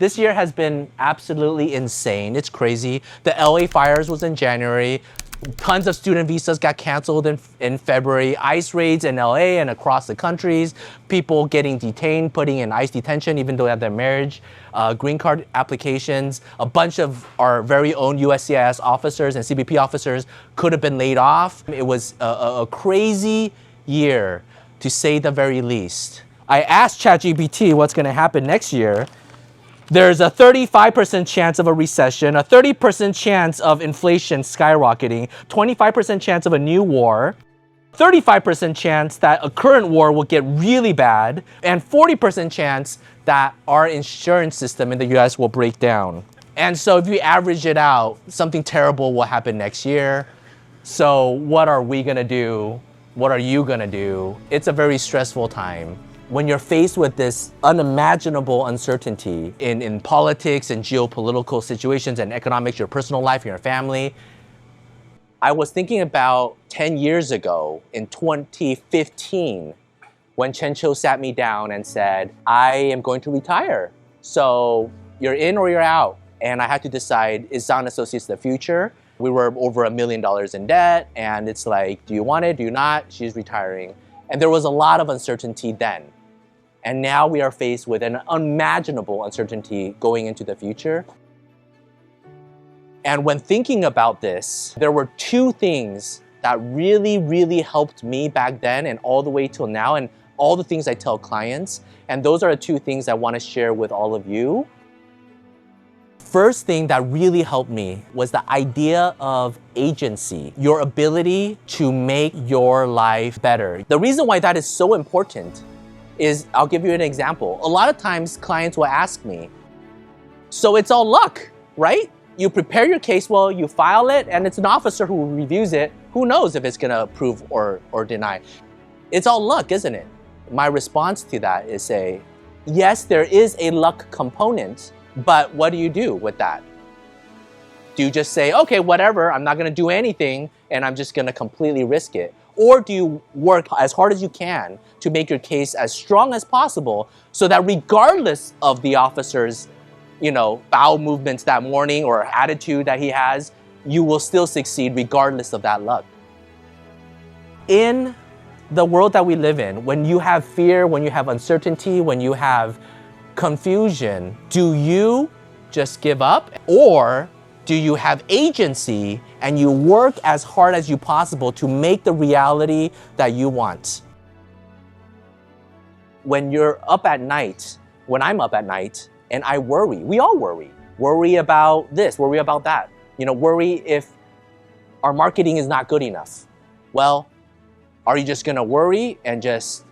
This year has been absolutely insane. It's crazy. The LA fires was in January. Tons of student visas got canceled in February. ICE raids in LA and across the countries. People getting detained, putting in ICE detention even though they have their marriage. Green card applications. A bunch of our very own USCIS officers and CBP officers could have been laid off. It was a crazy year, to say the very least. I asked ChatGPT what's going to happen next year. There's a 35% chance of a recession, a 30% chance of inflation skyrocketing, 25% chance of a new war, 35% chance that a current war will get really bad, and 40% chance that our insurance system in the US will break down. And so if you average it out, something terrible will happen next year. So what are we gonna do? What are you gonna do? It's a very stressful time. When you're faced with this unimaginable uncertainty in politics and geopolitical situations and economics, your personal life, your family, I was thinking about 10 years ago in 2015 when Chen Cho sat me down and said, I am going to retire. So you're in or you're out. And I had to decide, is Tsang and Associates the future? We were over $1 million in debt, and it's like, do you want it, do you not? She's retiring. And there was a lot of uncertainty then. And now we are faced with an unimaginable uncertainty going into the future. And when thinking about this, there were two things that really, really helped me back then and all the way till now, and all the things I tell clients. And those are the two things I want to share with all of you. First thing that really helped me was the idea of agency, your ability to make your life better. The reason why that is so important is, I'll give you an example. A lot of times clients will ask me, so it's all luck, right? You prepare your case well, you file it, and it's an officer who reviews it. Who knows if it's gonna approve or deny? It's all luck, isn't it? My response to that is say, yes, there is a luck component, but what do you do with that? Do you just say, okay, whatever, I'm not gonna do anything, and I'm just gonna completely risk it? Or do you work as hard as you can to make your case as strong as possible so that regardless of the officer's, bowel movements that morning or attitude that he has, you will still succeed regardless of that luck? In the world that we live in, when you have fear, when you have uncertainty, when you have confusion, do you just give up? Or do you have agency and you work as hard as you possible to make the reality that you want? When you're up at night, when I'm up at night and I worry, we all worry about this, worry about that, worry if our marketing is not good enough. Well, are you just gonna worry and just,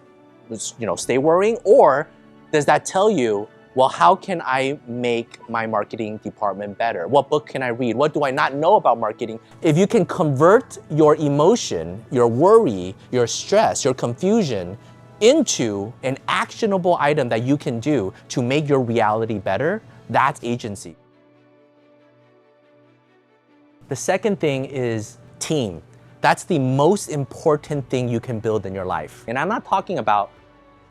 stay worrying? Or does that tell you, well, how can I make my marketing department better? What book can I read? What do I not know about marketing? If you can convert your emotion, your worry, your stress, your confusion into an actionable item that you can do to make your reality better, that's agency. The second thing is team. That's the most important thing you can build in your life. And I'm not talking about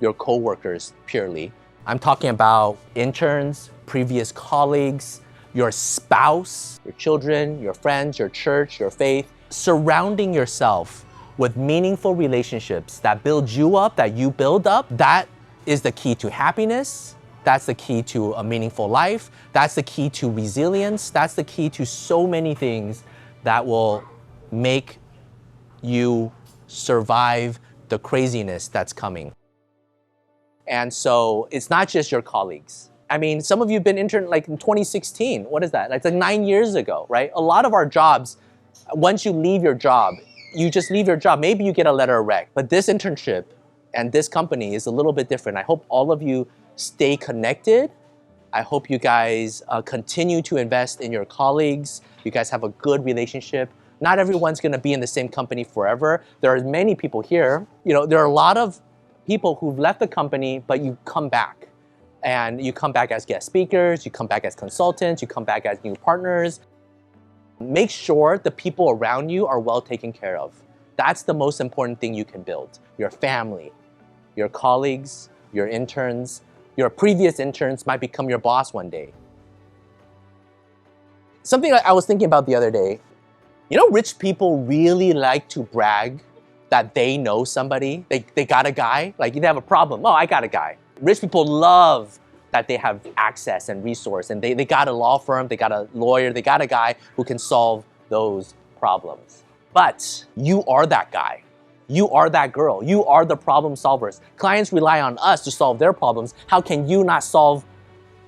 your coworkers purely. I'm talking about interns, previous colleagues, your spouse, your children, your friends, your church, your faith. Surrounding yourself with meaningful relationships that build you up, that you build up, that is the key to happiness. That's the key to a meaningful life. That's the key to resilience. That's the key to so many things that will make you survive the craziness that's coming. And so it's not just your colleagues. I mean, some of you have been intern like in 2016. What is that? It's like 9 years ago, right? A lot of our jobs, once you leave your job, you just leave your job. Maybe you get a letter of rec. But this internship and this company is a little bit different. I hope all of you stay connected. I hope you guys continue to invest in your colleagues. You guys have a good relationship. Not everyone's gonna be in the same company forever. There are many people here. There are a lot of people who've left the company, but you come back. And you come back as guest speakers, you come back as consultants, you come back as new partners. Make sure the people around you are well taken care of. That's the most important thing you can build. Your family, your colleagues, your interns, Your previous interns might become your boss one day. Something I was thinking about the other day, rich people really like to brag that they know somebody. They got a guy. Like, they have a problem. Oh, I got a guy. Rich people love that they have access and resource, and they got a law firm, they got a lawyer, they got a guy who can solve those problems. But you are that guy. You are that girl. You are the problem solvers. Clients rely on us to solve their problems. How can you not solve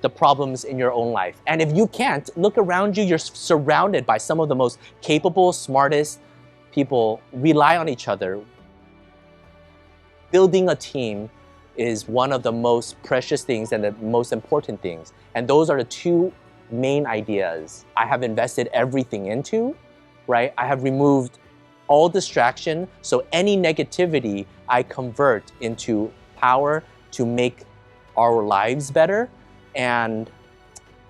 the problems in your own life? And if you can't, look around you. You're surrounded by some of the most capable, smartest people. Rely on each other. Building a team is one of the most precious things and the most important things. And those are the two main ideas I have invested everything into, right? I have removed all distraction, so any negativity I convert into power to make our lives better. And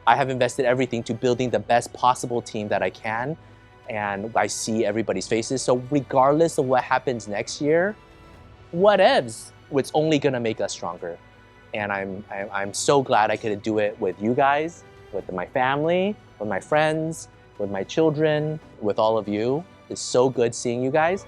I have invested everything to building the best possible team that I can. And I see everybody's faces. So regardless of what happens next year, whatevs, it's only gonna make us stronger. And I'm so glad I could do it with you guys, with my family, with my friends, with my children, with all of you. It's so good seeing you guys.